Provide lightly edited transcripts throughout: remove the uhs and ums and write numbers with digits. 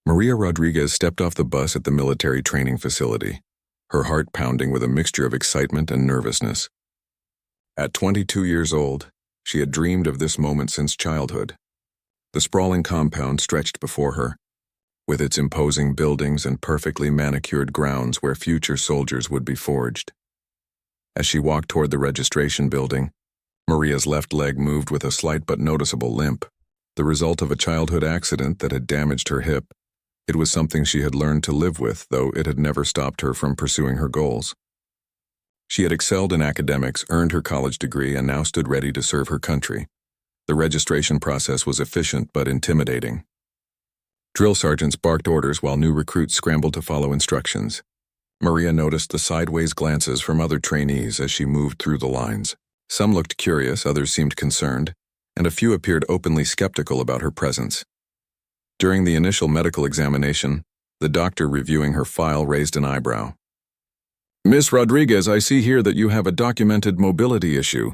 Maria Rodriguez stepped off the bus at the military training facility, her heart pounding with a mixture of excitement and nervousness. At 22 years old, she had dreamed of this moment since childhood. The sprawling compound stretched before her, with its imposing buildings and perfectly manicured grounds where future soldiers would be forged. As she walked toward the registration building, Maria's left leg moved with a slight but noticeable limp, the result of a childhood accident that had damaged her hip. It was something she had learned to live with, though it had never stopped her from pursuing her goals. She had excelled in academics, earned her college degree, and now stood ready to serve her country. The registration process was efficient but intimidating. Drill sergeants barked orders while new recruits scrambled to follow instructions. Maria noticed the sideways glances from other trainees as she moved through the lines. Some looked curious, others seemed concerned, and a few appeared openly skeptical about her presence. During the initial medical examination, the doctor reviewing her file raised an eyebrow. "Miss Rodriguez, I see here that you have a documented mobility issue.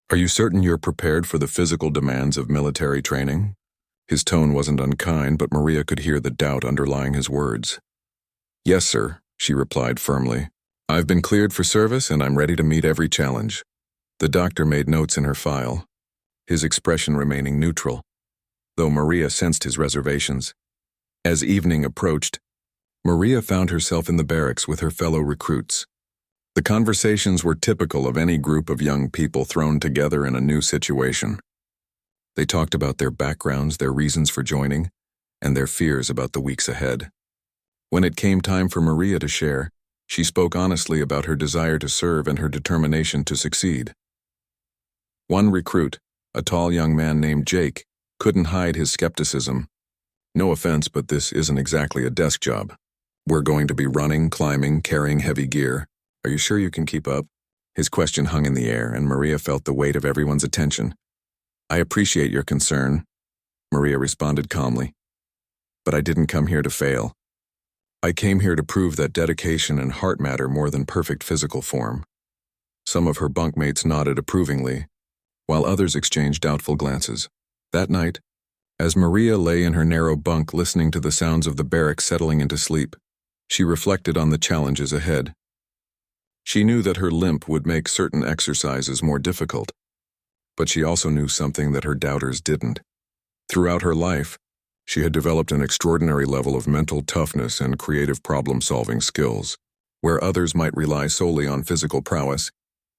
Are you certain you're prepared for the physical demands of military training?" His tone wasn't unkind, but Maria could hear the doubt underlying his words. "Yes, sir," she replied firmly. "I've been cleared for service and I'm ready to meet every challenge." The doctor made notes in her file, his expression remaining neutral, though Maria sensed his reservations. As evening approached, Maria found herself in the barracks with her fellow recruits. The conversations were typical of any group of young people thrown together in a new situation. They talked about their backgrounds, their reasons for joining, and their fears about the weeks ahead. When it came time for Maria to share, she spoke honestly about her desire to serve and her determination to succeed. One recruit, a tall young man named Jake, couldn't hide his skepticism. "No offense, but this isn't exactly a desk job. We're going to be running, climbing, carrying heavy gear. Are you sure you can keep up?" His question hung in the air, and Maria felt the weight of everyone's attention. "I appreciate your concern," Maria responded calmly. "But I didn't come here to fail. I came here to prove that dedication and heart matter more than perfect physical form." Some of her bunkmates nodded approvingly, while others exchanged doubtful glances. That night, as Maria lay in her narrow bunk listening to the sounds of the barracks settling into sleep, she reflected on the challenges ahead. She knew that her limp would make certain exercises more difficult, but she also knew something that her doubters didn't. Throughout her life, she had developed an extraordinary level of mental toughness and creative problem-solving skills. Where others might rely solely on physical prowess,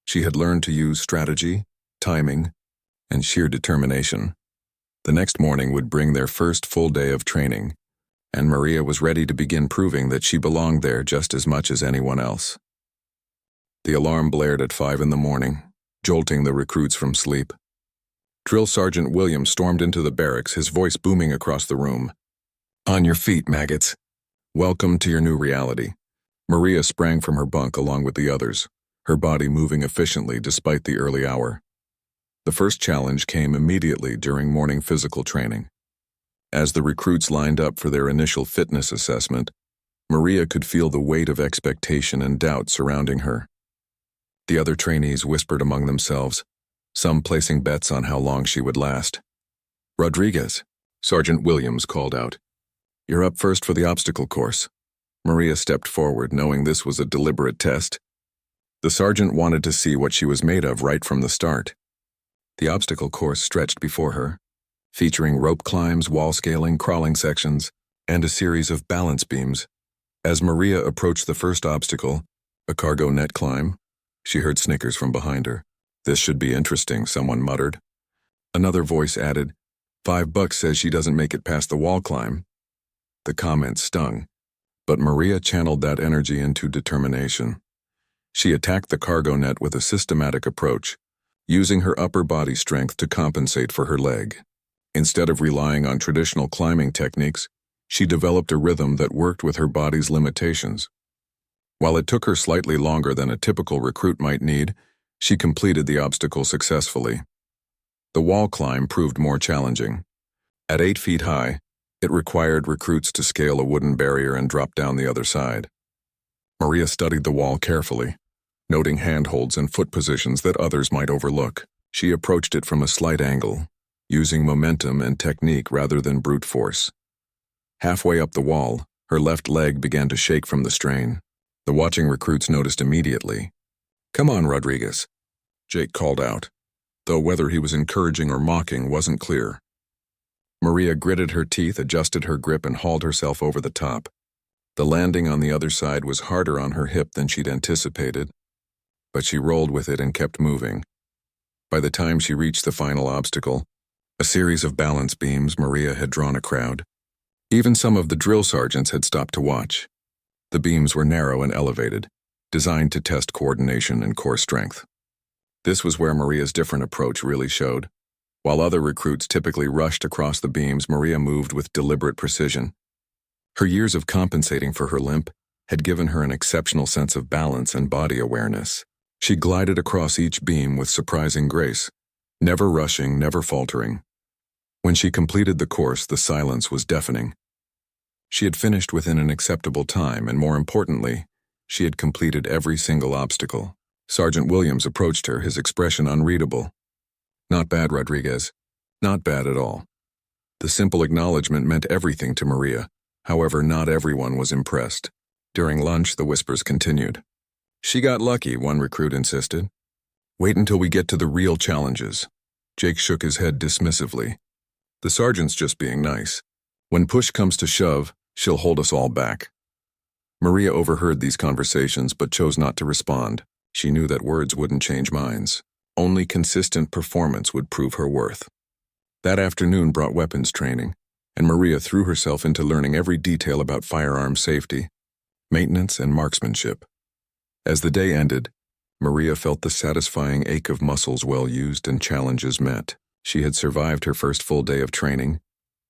she had learned to use strategy, timing, and sheer determination. The next morning would bring their first full day of training, and Maria was ready to begin proving that she belonged there just as much as anyone else. The alarm blared at 5 a.m, jolting the recruits from sleep. Drill Sergeant Williams stormed into the barracks, his voice booming across the room. "On your feet, maggots. Welcome to your new reality." Maria sprang from her bunk along with the others, her body moving efficiently despite the early hour. The first challenge came immediately during morning physical training. As the recruits lined up for their initial fitness assessment, Maria could feel the weight of expectation and doubt surrounding her. The other trainees whispered among themselves, some placing bets on how long she would last. "Rodriguez," Sergeant Williams called out. "You're up first for the obstacle course." Maria stepped forward, knowing this was a deliberate test. The sergeant wanted to see what she was made of right from the start. The obstacle course stretched before her, featuring rope climbs, wall scaling, crawling sections, and a series of balance beams. As Maria approached the first obstacle, a cargo net climb, she heard snickers from behind her. "This should be interesting," someone muttered. Another voice added, $5 says she doesn't make it past the wall climb." The comment stung, but Maria channeled that energy into determination. She attacked the cargo net with a systematic approach, using her upper body strength to compensate for her leg. Instead of relying on traditional climbing techniques, she developed a rhythm that worked with her body's limitations. While it took her slightly longer than a typical recruit might need, she completed the obstacle successfully. The wall climb proved more challenging. At 8 feet high, it required recruits to scale a wooden barrier and drop down the other side. Maria studied the wall carefully, noting handholds and foot positions that others might overlook. She approached it from a slight angle, using momentum and technique rather than brute force. Halfway up the wall, her left leg began to shake from the strain. The watching recruits noticed immediately. "Come on, Rodriguez," Jake called out, though whether he was encouraging or mocking wasn't clear. Maria gritted her teeth, adjusted her grip, and hauled herself over the top. The landing on the other side was harder on her hip than she'd anticipated, but she rolled with it and kept moving. By the time she reached the final obstacle, a series of balance beams, Maria had drawn a crowd. Even some of the drill sergeants had stopped to watch. The beams were narrow and elevated, designed to test coordination and core strength. This was where Maria's different approach really showed. While other recruits typically rushed across the beams, Maria moved with deliberate precision. Her years of compensating for her limp had given her an exceptional sense of balance and body awareness. She glided across each beam with surprising grace, never rushing, never faltering. When she completed the course, the silence was deafening. She had finished within an acceptable time, and more importantly, she had completed every single obstacle. Sergeant Williams approached her, his expression unreadable. "Not bad, Rodriguez. Not bad at all." The simple acknowledgement meant everything to Maria. However, not everyone was impressed. During lunch, the whispers continued. "She got lucky," one recruit insisted. "Wait until we get to the real challenges." Jake shook his head dismissively. "The sergeant's just being nice. When push comes to shove, she'll hold us all back." Maria overheard these conversations but chose not to respond. She knew that words wouldn't change minds. Only consistent performance would prove her worth. That afternoon brought weapons training, and Maria threw herself into learning every detail about firearm safety, maintenance, and marksmanship. As the day ended, Maria felt the satisfying ache of muscles well used and challenges met. She had survived her first full day of training,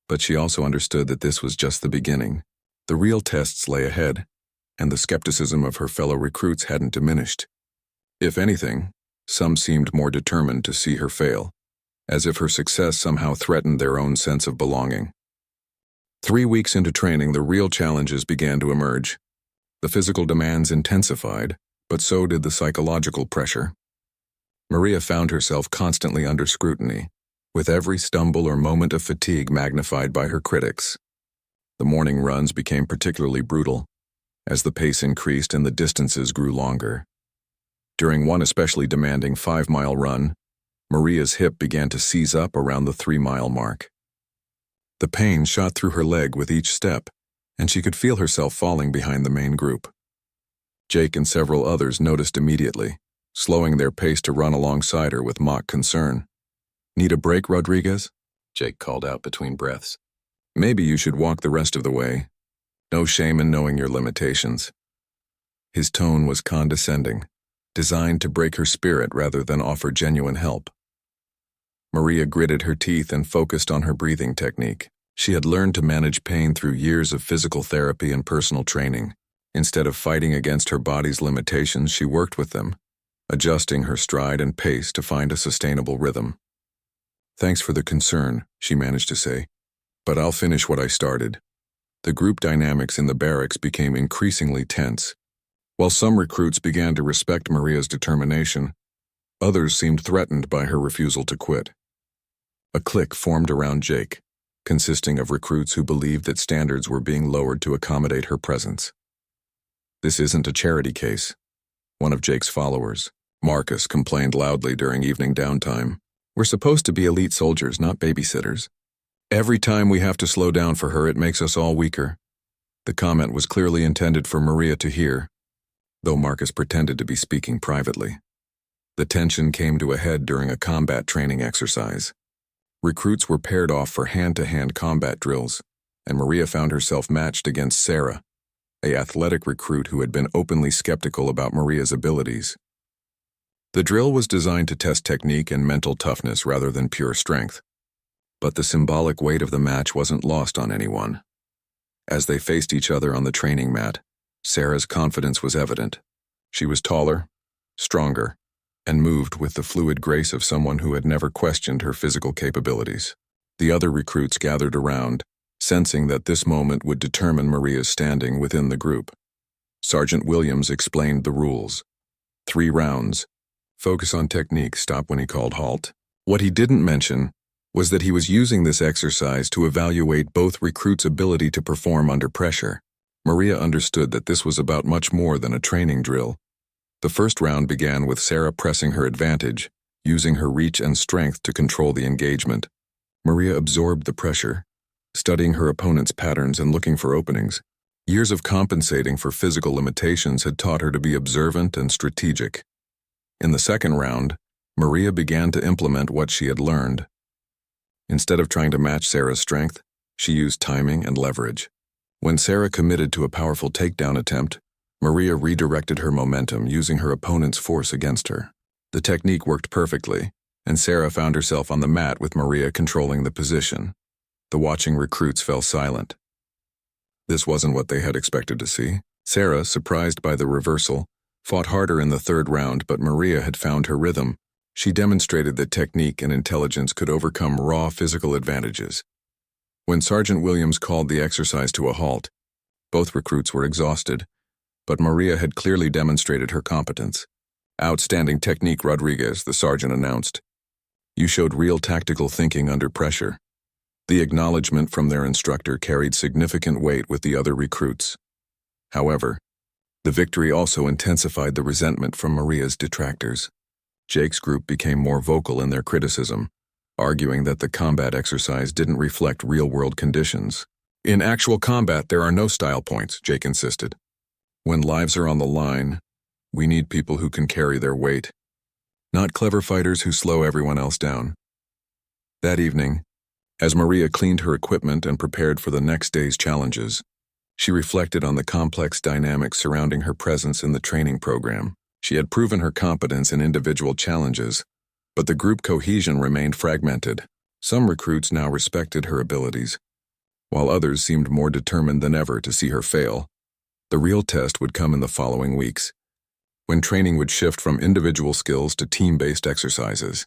but she also understood that this was just the beginning. The real tests lay ahead, and the skepticism of her fellow recruits hadn't diminished. If anything, some seemed more determined to see her fail, as if her success somehow threatened their own sense of belonging. 3 weeks into training, the real challenges began to emerge. The physical demands intensified, but so did the psychological pressure. Maria found herself constantly under scrutiny, with every stumble or moment of fatigue magnified by her critics. The morning runs became particularly brutal, as the pace increased and the distances grew longer. During one especially demanding 5-mile run, Maria's hip began to seize up around the 3-mile mark. The pain shot through her leg with each step, and she could feel herself falling behind the main group. Jake and several others noticed immediately, slowing their pace to run alongside her with mock concern. "Need a break, Rodriguez?" Jake called out between breaths. "Maybe you should walk the rest of the way. No shame in knowing your limitations." His tone was condescending, designed to break her spirit rather than offer genuine help. Maria gritted her teeth and focused on her breathing technique. She had learned to manage pain through years of physical therapy and personal training. Instead of fighting against her body's limitations, she worked with them, adjusting her stride and pace to find a sustainable rhythm. "Thanks for the concern," she managed to say, "but I'll finish what I started." The group dynamics in the barracks became increasingly tense. While some recruits began to respect Maria's determination, others seemed threatened by her refusal to quit. A clique formed around Jake, consisting of recruits who believed that standards were being lowered to accommodate her presence. "This isn't a charity case," one of Jake's followers, Marcus, complained loudly during evening downtime. "We're supposed to be elite soldiers, not babysitters. Every time we have to slow down for her, it makes us all weaker." The comment was clearly intended for Maria to hear, though Marcus pretended to be speaking privately. The tension came to a head during a combat training exercise. Recruits were paired off for hand-to-hand combat drills, and Maria found herself matched against Sarah, an athletic recruit who had been openly skeptical about Maria's abilities. The drill was designed to test technique and mental toughness rather than pure strength, but the symbolic weight of the match wasn't lost on anyone. As they faced each other on the training mat, Sarah's confidence was evident. She was taller, stronger, and moved with the fluid grace of someone who had never questioned her physical capabilities. The other recruits gathered around, sensing that this moment would determine Maria's standing within the group. Sergeant Williams explained the rules. 3 rounds. Focus on technique, stop when he called halt. What he didn't mention was that he was using this exercise to evaluate both recruits' ability to perform under pressure. Maria understood that this was about much more than a training drill. The first round began with Sarah pressing her advantage, using her reach and strength to control the engagement. Maria absorbed the pressure, studying her opponent's patterns and looking for openings. Years of compensating for physical limitations had taught her to be observant and strategic. In the second round, Maria began to implement what she had learned. Instead of trying to match Sarah's strength, she used timing and leverage. When Sarah committed to a powerful takedown attempt, Maria redirected her momentum using her opponent's force against her. The technique worked perfectly, and Sarah found herself on the mat with Maria controlling the position. The watching recruits fell silent. This wasn't what they had expected to see. Sarah, surprised by the reversal, fought harder in the third round, but Maria had found her rhythm. She demonstrated that technique and intelligence could overcome raw physical advantages. When Sergeant Williams called the exercise to a halt, both recruits were exhausted, but Maria had clearly demonstrated her competence. "Outstanding technique, Rodriguez," the sergeant announced. "You showed real tactical thinking under pressure." The acknowledgement from their instructor carried significant weight with the other recruits. However, the victory also intensified the resentment from Maria's detractors. Jake's group became more vocal in their criticism, arguing that the combat exercise didn't reflect real-world conditions. "In actual combat, there are no style points," Jake insisted. "When lives are on the line, we need people who can carry their weight, not clever fighters who slow everyone else down." That evening, as Maria cleaned her equipment and prepared for the next day's challenges, she reflected on the complex dynamics surrounding her presence in the training program. She had proven her competence in individual challenges, but the group cohesion remained fragmented. Some recruits now respected her abilities, while others seemed more determined than ever to see her fail. The real test would come in the following weeks, when training would shift from individual skills to team-based exercises.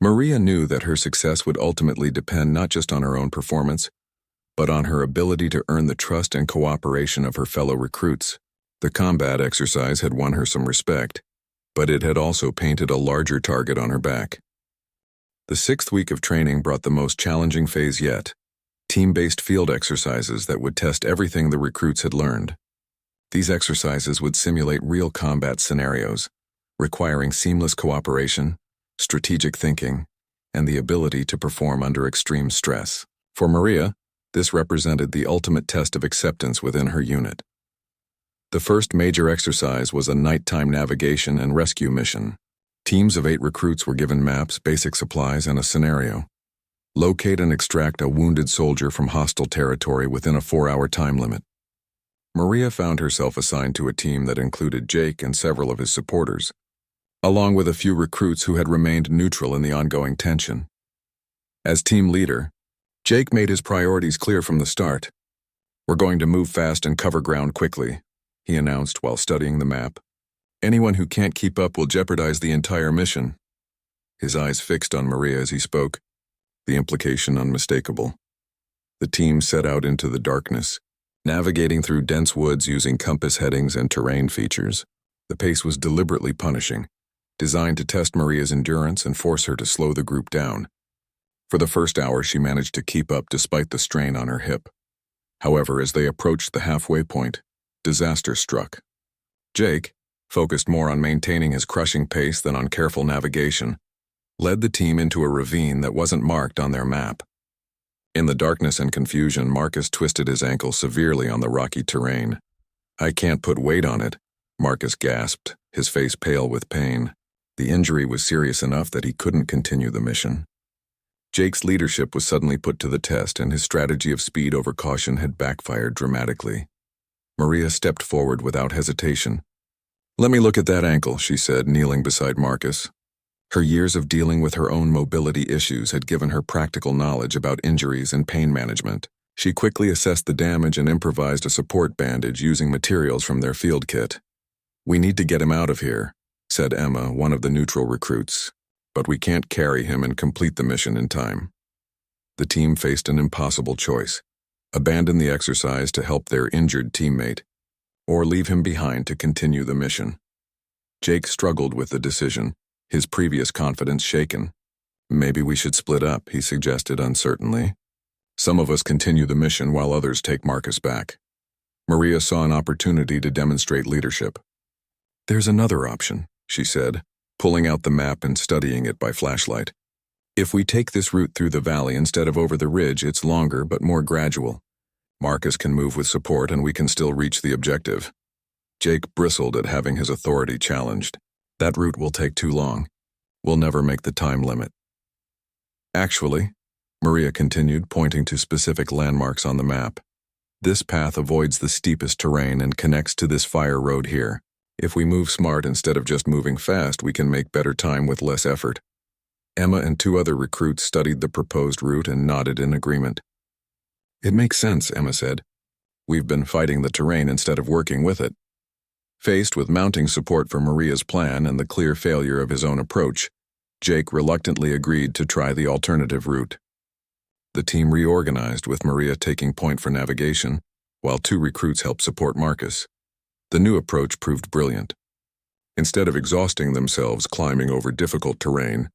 Maria knew that her success would ultimately depend not just on her own performance, but on her ability to earn the trust and cooperation of her fellow recruits. The combat exercise had won her some respect, but it had also painted a larger target on her back. The sixth week of training brought the most challenging phase yet: team-based field exercises that would test everything the recruits had learned. These exercises would simulate real combat scenarios, requiring seamless cooperation, strategic thinking, and the ability to perform under extreme stress. For Maria, this represented the ultimate test of acceptance within her unit. The first major exercise was a nighttime navigation and rescue mission. Teams of 8 recruits were given maps, basic supplies, and a scenario. Locate and extract a wounded soldier from hostile territory within a 4-hour time limit. Maria found herself assigned to a team that included Jake and several of his supporters, along with a few recruits who had remained neutral in the ongoing tension. As team leader, Jake made his priorities clear from the start. "We're going to move fast and cover ground quickly," he announced while studying the map. "Anyone who can't keep up will jeopardize the entire mission." His eyes fixed on Maria as he spoke, the implication unmistakable. The team set out into the darkness, navigating through dense woods using compass headings and terrain features. The pace was deliberately punishing, designed to test Maria's endurance and force her to slow the group down. For the first hour, she managed to keep up despite the strain on her hip. However, as they approached the halfway point, disaster struck. Jake, focused more on maintaining his crushing pace than on careful navigation, led the team into a ravine that wasn't marked on their map. In the darkness and confusion, Marcus twisted his ankle severely on the rocky terrain. "I can't put weight on it," Marcus gasped, his face pale with pain. The injury was serious enough that he couldn't continue the mission. Jake's leadership was suddenly put to the test, and his strategy of speed over caution had backfired dramatically. Maria stepped forward without hesitation. "Let me look at that ankle," she said, kneeling beside Marcus. Her years of dealing with her own mobility issues had given her practical knowledge about injuries and pain management. She quickly assessed the damage and improvised a support bandage using materials from their field kit. "We need to get him out of here," said Emma, one of the neutral recruits, "but we can't carry him and complete the mission in time." The team faced an impossible choice: abandon the exercise to help their injured teammate, or leave him behind to continue the mission. Jake struggled with the decision, his previous confidence shaken. Maybe we should split up, he suggested uncertainly. Some of us continue the mission while others take Marcus back. Maria saw an opportunity to demonstrate leadership. There's another option, she said, pulling out the map and studying it by flashlight. If we take this route through the valley instead of over the ridge, it's longer but more gradual. Marcus can move with support and we can still reach the objective. Jake bristled at having his authority challenged. That route will take too long. We'll never make the time limit. Actually, Maria continued, pointing to specific landmarks on the map, this path avoids the steepest terrain and connects to this fire road here. If we move smart instead of just moving fast, we can make better time with less effort. Emma and 2 other recruits studied the proposed route and nodded in agreement. It makes sense, Emma said. We've been fighting the terrain instead of working with it. Faced with mounting support for Maria's plan and the clear failure of his own approach, Jake reluctantly agreed to try the alternative route. The team reorganized, with Maria taking point for navigation, while 2 recruits helped support Marcus. The new approach proved brilliant. Instead of exhausting themselves climbing over difficult terrain,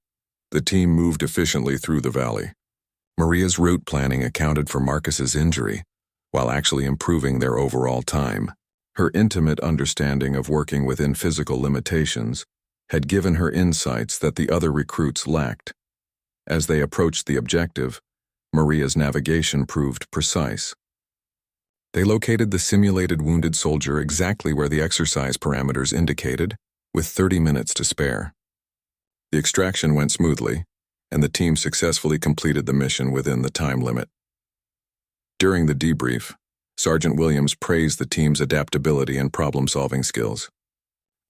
the team moved efficiently through the valley. Maria's route planning accounted for Marcus's injury, while actually improving their overall time. Her intimate understanding of working within physical limitations had given her insights that the other recruits lacked. As they approached the objective, Maria's navigation proved precise. They located the simulated wounded soldier exactly where the exercise parameters indicated, with 30 minutes to spare. The extraction went smoothly, and the team successfully completed the mission within the time limit. During the debrief, Sergeant Williams praised the team's adaptability and problem-solving skills.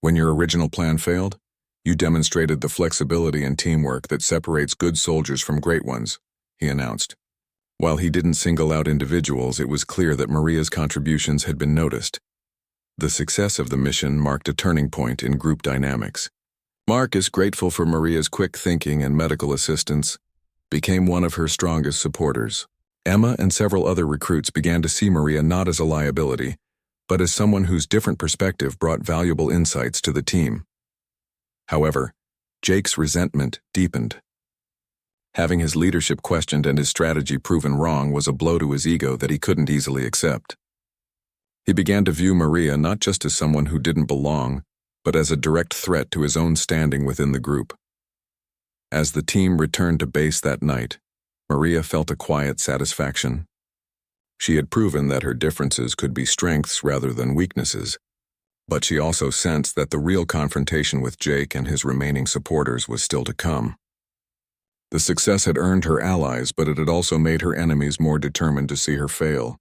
When your original plan failed, you demonstrated the flexibility and teamwork that separates good soldiers from great ones, he announced. While he didn't single out individuals, it was clear that Maria's contributions had been noticed. The success of the mission marked a turning point in group dynamics. Marcus, grateful for Maria's quick thinking and medical assistance, became one of her strongest supporters. Emma and several other recruits began to see Maria not as a liability, but as someone whose different perspective brought valuable insights to the team. However, Jake's resentment deepened. Having his leadership questioned and his strategy proven wrong was a blow to his ego that he couldn't easily accept. He began to view Maria not just as someone who didn't belong, but as a direct threat to his own standing within the group. As the team returned to base that night, Maria felt a quiet satisfaction. She had proven that her differences could be strengths rather than weaknesses, but she also sensed that the real confrontation with Jake and his remaining supporters was still to come. The success had earned her allies, but it had also made her enemies more determined to see her fail.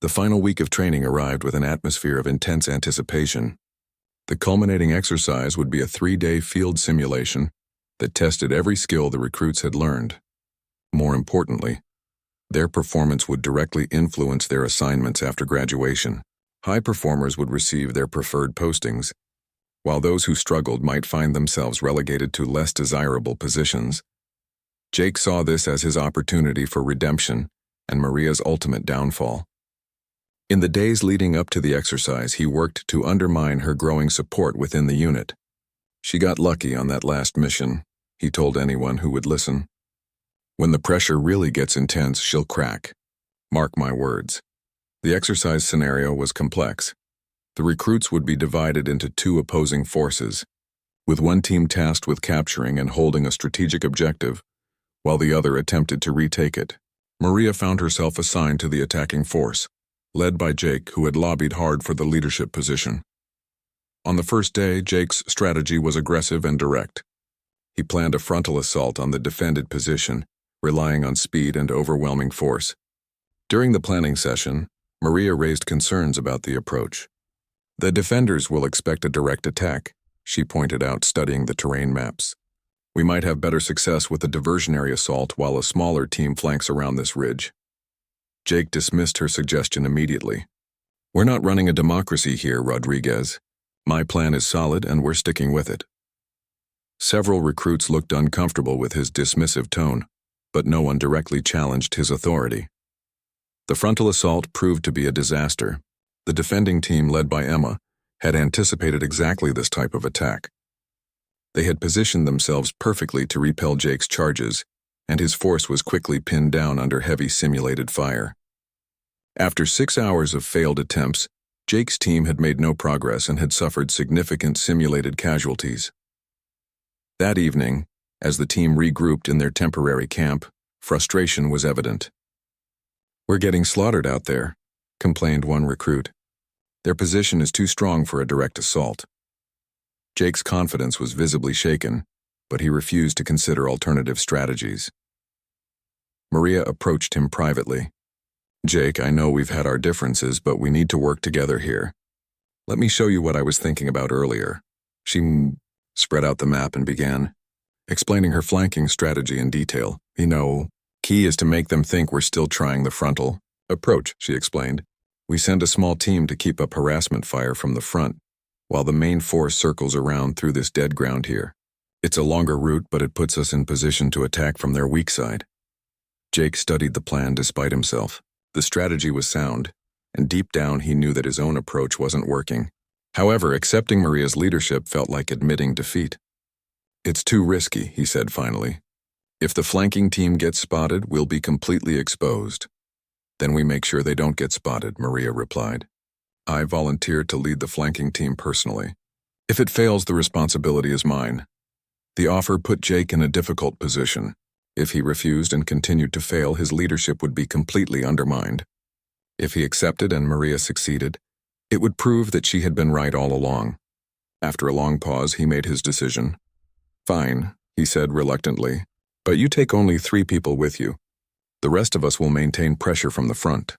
The final week of training arrived with an atmosphere of intense anticipation. The culminating exercise would be a 3-day field simulation that tested every skill the recruits had learned. More importantly, their performance would directly influence their assignments after graduation. High performers would receive their preferred postings, while those who struggled might find themselves relegated to less desirable positions. Jake saw this as his opportunity for redemption and Maria's ultimate downfall. In the days leading up to the exercise, he worked to undermine her growing support within the unit. She got lucky on that last mission, he told anyone who would listen. When the pressure really gets intense, she'll crack. Mark my words. The exercise scenario was complex. The recruits would be divided into 2 opposing forces, with one team tasked with capturing and holding a strategic objective, while the other attempted to retake it. Maria found herself assigned to the attacking force, led by Jake, who had lobbied hard for the leadership position. On the first day, Jake's strategy was aggressive and direct. He planned a frontal assault on the defended position, relying on speed and overwhelming force. During the planning session, Maria raised concerns about the approach. The defenders will expect a direct attack, she pointed out, studying the terrain maps. We might have better success with a diversionary assault while a smaller team flanks around this ridge. Jake dismissed her suggestion immediately. We're not running a democracy here, Rodriguez. My plan is solid and we're sticking with it. Several recruits looked uncomfortable with his dismissive tone, but no one directly challenged his authority. The frontal assault proved to be a disaster. The defending team, led by Emma, had anticipated exactly this type of attack. They had positioned themselves perfectly to repel Jake's charges, and his force was quickly pinned down under heavy simulated fire. After 6 hours of failed attempts, Jake's team had made no progress and had suffered significant simulated casualties. That evening, as the team regrouped in their temporary camp, frustration was evident. "We're getting slaughtered out there," complained one recruit. "Their position is too strong for a direct assault." Jake's confidence was visibly shaken, but he refused to consider alternative strategies. Maria approached him privately. "Jake, I know we've had our differences, but we need to work together here. Let me show you what I was thinking about earlier." She spread out the map and began explaining her flanking strategy in detail. Key is to make them think we're still trying the frontal approach," she explained. "We send a small team to keep up harassment fire from the front, while the main force circles around through this dead ground here. It's a longer route, but it puts us in position to attack from their weak side." Jake studied the plan despite himself. The strategy was sound, and deep down he knew that his own approach wasn't working. However, accepting Maria's leadership felt like admitting defeat. "It's too risky," he said finally. "If the flanking team gets spotted, we'll be completely exposed." "Then we make sure they don't get spotted," Maria replied. "I volunteered to lead the flanking team personally. If it fails, the responsibility is mine." The offer put Jake in a difficult position. If he refused and continued to fail, his leadership would be completely undermined. If he accepted and Maria succeeded, it would prove that she had been right all along. After a long pause, he made his decision. "Fine," he said reluctantly, "but you take only 3 people with you. The rest of us will maintain pressure from the front."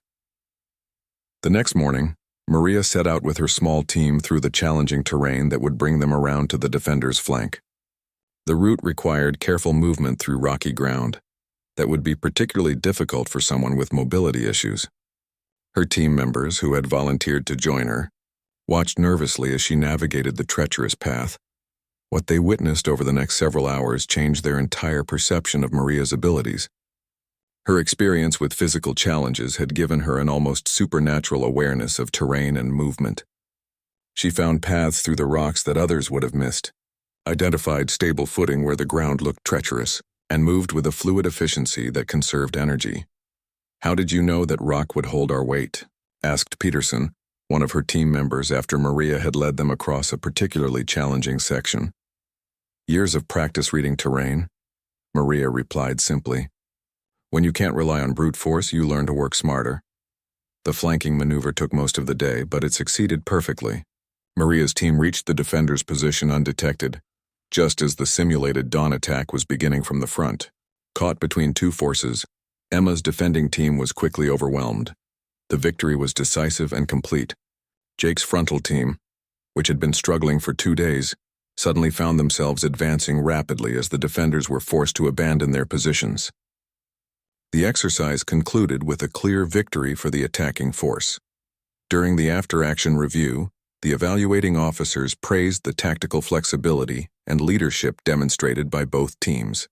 The next morning, Maria set out with her small team through the challenging terrain that would bring them around to the defenders' flank. The route required careful movement through rocky ground that would be particularly difficult for someone with mobility issues. Her team members, who had volunteered to join her, watched nervously as she navigated the treacherous path. What they witnessed over the next several hours changed their entire perception of Maria's abilities. Her experience with physical challenges had given her an almost supernatural awareness of terrain and movement. She found paths through the rocks that others would have missed, identified stable footing where the ground looked treacherous, and moved with a fluid efficiency that conserved energy. "How did you know that rock would hold our weight?" asked Peterson, one of her team members, after Maria had led them across a particularly challenging section. "Years of practice reading terrain," Maria replied simply. "When you can't rely on brute force, you learn to work smarter." The flanking maneuver took most of the day, but it succeeded perfectly. Maria's team reached the defender's position undetected, just as the simulated dawn attack was beginning from the front. Caught between 2 forces, Emma's defending team was quickly overwhelmed. The victory was decisive and complete. Jake's frontal team, which had been struggling for 2 days, suddenly found themselves advancing rapidly as the defenders were forced to abandon their positions. The exercise concluded with a clear victory for the attacking force. During the after-action review, the evaluating officers praised the tactical flexibility and leadership demonstrated by both teams.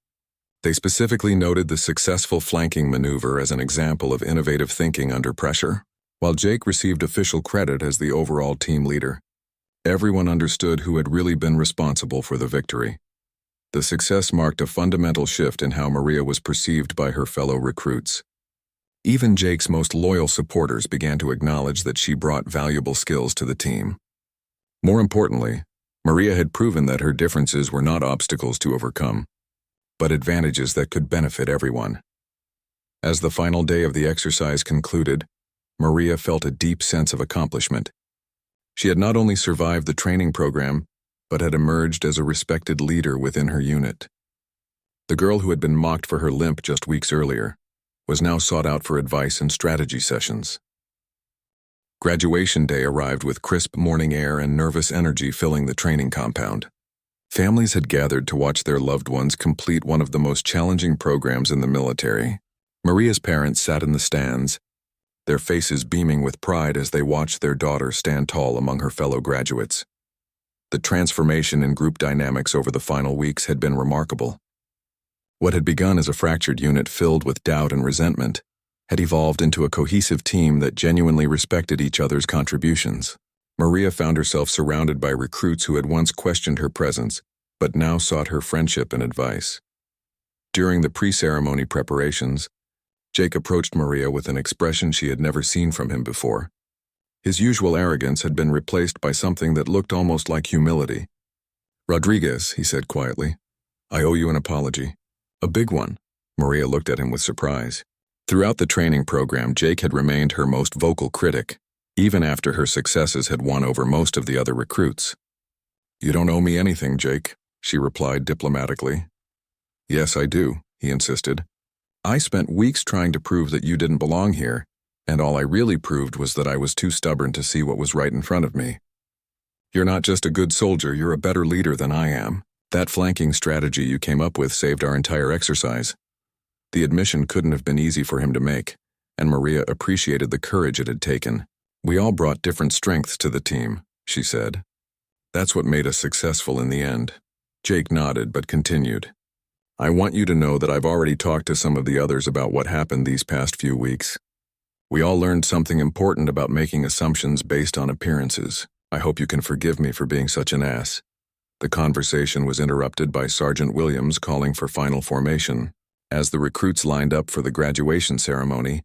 They specifically noted the successful flanking maneuver as an example of innovative thinking under pressure, while Jake received official credit as the overall team leader. Everyone understood who had really been responsible for the victory. The success marked a fundamental shift in how Maria was perceived by her fellow recruits. Even Jake's most loyal supporters began to acknowledge that she brought valuable skills to the team. More importantly, Maria had proven that her differences were not obstacles to overcome, but advantages that could benefit everyone. As the final day of the exercise concluded, Maria felt a deep sense of accomplishment. She had not only survived the training program, but had emerged as a respected leader within her unit. The girl who had been mocked for her limp just weeks earlier was now sought out for advice and strategy sessions. Graduation day arrived with crisp morning air and nervous energy filling the training compound. Families had gathered to watch their loved ones complete one of the most challenging programs in the military. Maria's parents sat in the stands, their faces beaming with pride as they watched their daughter stand tall among her fellow graduates. The transformation in group dynamics over the final weeks had been remarkable. What had begun as a fractured unit filled with doubt and resentment had evolved into a cohesive team that genuinely respected each other's contributions. Maria found herself surrounded by recruits who had once questioned her presence, but now sought her friendship and advice. During the pre-ceremony preparations, Jake approached Maria with an expression she had never seen from him before. His usual arrogance had been replaced by something that looked almost like humility. "Rodriguez," he said quietly, "I owe you an apology. A big one." Maria looked at him with surprise. Throughout the training program, Jake had remained her most vocal critic, even after her successes had won over most of the other recruits. "You don't owe me anything, Jake," she replied diplomatically. "Yes, I do," he insisted. "I spent weeks trying to prove that you didn't belong here, and all I really proved was that I was too stubborn to see what was right in front of me. You're not just a good soldier, you're a better leader than I am. That flanking strategy you came up with saved our entire exercise." The admission couldn't have been easy for him to make, and Maria appreciated the courage it had taken. "We all brought different strengths to the team," she said. "That's what made us successful in the end." Jake nodded but continued. "I want you to know that I've already talked to some of the others about what happened these past few weeks. We all learned something important about making assumptions based on appearances. I hope you can forgive me for being such an ass." The conversation was interrupted by Sergeant Williams calling for final formation. As the recruits lined up for the graduation ceremony,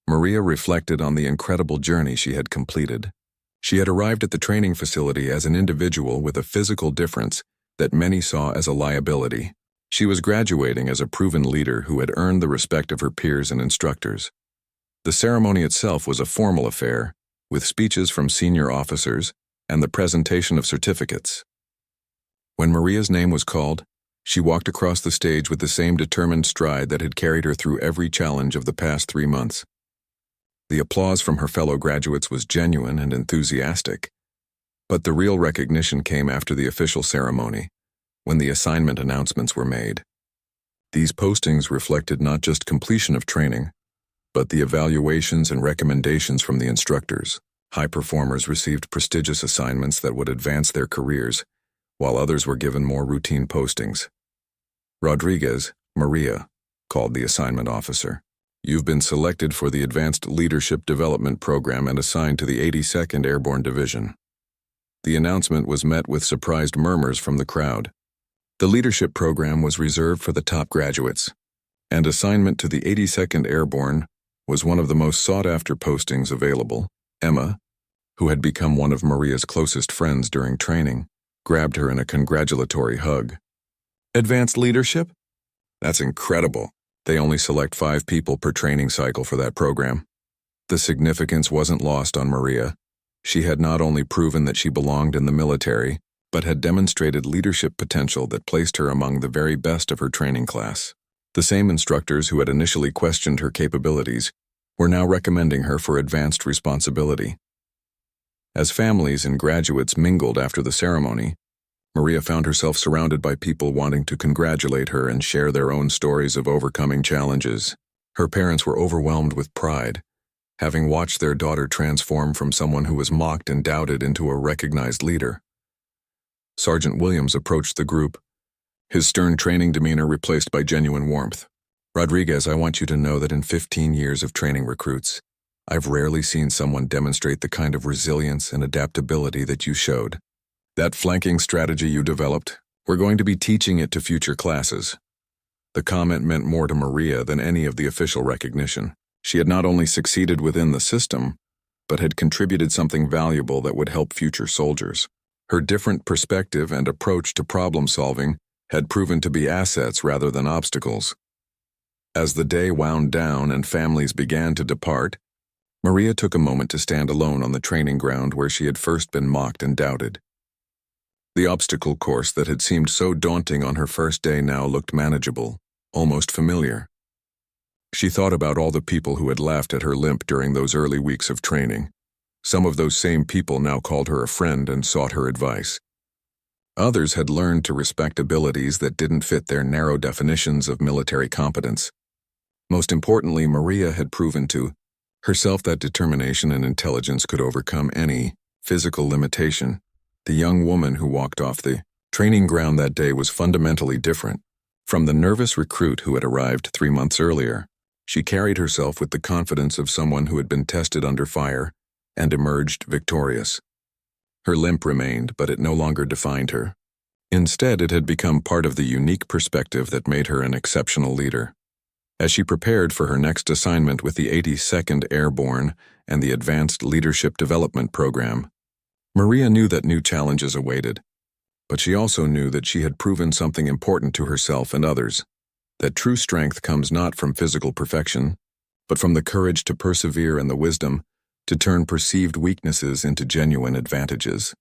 Maria reflected on the incredible journey she had completed. She had arrived at the training facility as an individual with a physical difference that many saw as a liability. She was graduating as a proven leader who had earned the respect of her peers and instructors. The ceremony itself was a formal affair, with speeches from senior officers and the presentation of certificates. When Maria's name was called, she walked across the stage with the same determined stride that had carried her through every challenge of the past 3 months. The applause from her fellow graduates was genuine and enthusiastic, but the real recognition came after the official ceremony, when the assignment announcements were made. These postings reflected not just completion of training, but the evaluations and recommendations from the instructors. High performers received prestigious assignments that would advance their careers, while others were given more routine postings. "Rodriguez, Maria," called the assignment officer. "You've been selected for the Advanced Leadership Development Program and assigned to the 82nd Airborne Division." The announcement was met with surprised murmurs from the crowd. The leadership program was reserved for the top graduates, and assignment to the 82nd Airborne was one of the most sought-after postings available. Emma, who had become one of Maria's closest friends during training, grabbed her in a congratulatory hug. "Advanced leadership? That's incredible. They only select 5 people per training cycle for that program." The significance wasn't lost on Maria. She had not only proven that she belonged in the military, but had demonstrated leadership potential that placed her among the very best of her training class. The same instructors who had initially questioned her capabilities were now recommending her for advanced responsibility. As families and graduates mingled after the ceremony, Maria found herself surrounded by people wanting to congratulate her and share their own stories of overcoming challenges. Her parents were overwhelmed with pride, having watched their daughter transform from someone who was mocked and doubted into a recognized leader. Sergeant Williams approached the group, his stern training demeanor replaced by genuine warmth. "Rodriguez, I want you to know that in 15 years of training recruits, I've rarely seen someone demonstrate the kind of resilience and adaptability that you showed. That flanking strategy you developed, we're going to be teaching it to future classes." The comment meant more to Maria than any of the official recognition. She had not only succeeded within the system, but had contributed something valuable that would help future soldiers. Her different perspective and approach to problem solving had proven to be assets rather than obstacles. As the day wound down and families began to depart, Maria took a moment to stand alone on the training ground where she had first been mocked and doubted. The obstacle course that had seemed so daunting on her first day now looked manageable, almost familiar. She thought about all the people who had laughed at her limp during those early weeks of training. Some of those same people now called her a friend and sought her advice. Others had learned to respect abilities that didn't fit their narrow definitions of military competence. Most importantly, Maria had proven to herself that determination and intelligence could overcome any physical limitation. The young woman who walked off the training ground that day was fundamentally different from the nervous recruit who had arrived 3 months earlier. She carried herself with the confidence of someone who had been tested under fire and emerged victorious. Her limp remained, but it no longer defined her. Instead, it had become part of the unique perspective that made her an exceptional leader. As she prepared for her next assignment with the 82nd Airborne and the Advanced Leadership Development Program, Maria knew that new challenges awaited. But she also knew that she had proven something important to herself and others, that true strength comes not from physical perfection, but from the courage to persevere and the wisdom to turn perceived weaknesses into genuine advantages.